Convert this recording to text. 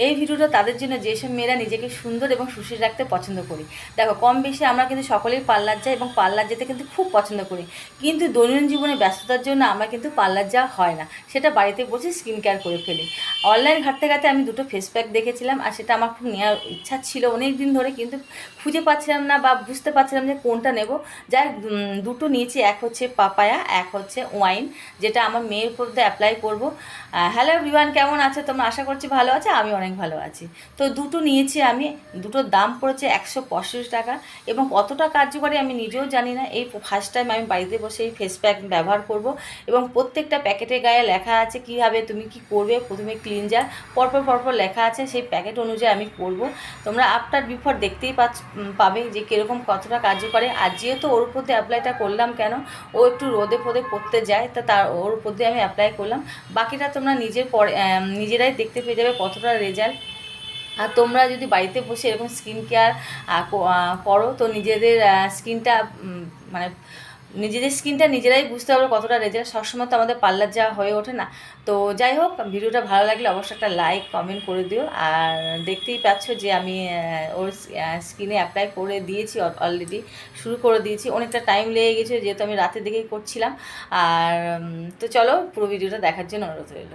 এই ভিডিওটা তাদের জন্য যেসব মেয়েরা নিজেকে সুন্দর এবং সুশীল রাখতে পছন্দ করি। দেখো, কম বেশি আমরা কিন্তু সকলেই পার্লার যাই এবং পার্লার যেতে কিন্তু খুব পছন্দ করি, কিন্তু দৈনন্দিন জীবনে ব্যস্ততার জন্য আমার কিন্তু পার্লার যাওয়া হয় না, সেটা বাড়িতে বসে স্কিন কেয়ার করে ফেলি। অনলাইন ঘাটতে ঘাটতে আমি দুটো ফেস প্যাক দেখেছিলাম, আর সেটা আমার খুব নেওয়ার ইচ্ছা ছিল অনেক দিন ধরে, কিন্তু খুঁজে পাচ্ছিলাম না বা বুঝতে পারছিলাম যে কোনটা নেব। যাই দুটো নিয়েছি, এক হচ্ছে পাপায়া, এক হচ্ছে ওয়াইন, যেটা আমার মেয়ের উপর অ্যাপ্লাই করবো। হ্যালো এভরিওয়ান, কেমন আছে তোমরা? আশা করছি ভালো আছে, আমি অনেক ভালো আছি। তো দুটো নিয়েছি আমি, দুটোর দাম পড়েছে 165 টাকা, এবং কতটা কার্যকরী আমি নিজেও জানি না। এই ফার্স্ট টাইম আমি বাড়িতে বসে এই ফেস প্যাক ব্যবহার করব, এবং প্রত্যেকটা প্যাকেটের গায়ে লেখা আছে কীভাবে তুমি কি করবে। প্রথমে ক্লিনজার, পরপর লেখা আছে, সেই প্যাকেট অনুযায়ী আমি করব। তোমরা আফটার বিফোর দেখতেই পাবে যে কীরকম কতটা কার্যকরী। আর যেহেতু ওর উপর দিয়ে অ্যাপ্লাইটা করলাম কেন, ও একটু রোদে ফোদে পড়তে যায়, তা তার ওর উপর দিয়ে আমি অ্যাপ্লাই করলাম। বাকিটা তোমরা নিজেরাই দেখতে পেয়ে যাবে কতটা রেজাল্ট। আর তোমরা যদি বাড়িতে বসে এরকম স্কিন কেয়ার করো, তো নিজেদের স্কিনটা মানে নিজেদের স্কিনটা নিজেরাই বুঝতে পারবে কতটা রেজাল্ট। সবসময় তো আমাদের পার্লার যাওয়া হয়ে ওঠে না। তো যাই হোক, ভিডিওটা ভালো লাগলে অবশ্যই একটা লাইক কমেন্ট করে দিও। আর দেখতেই পাচ্ছ যে আমি ওর স্কিনে অ্যাপ্লাই করে দিয়েছি, অলরেডি শুরু করে দিয়েছি। অনেকটা টাইম লেগে গেছে যেহেতু আমি রাতের দিকেই করছিলাম। আর তো চলো, পুরো ভিডিওটা দেখার জন্য অনুরোধ রইল।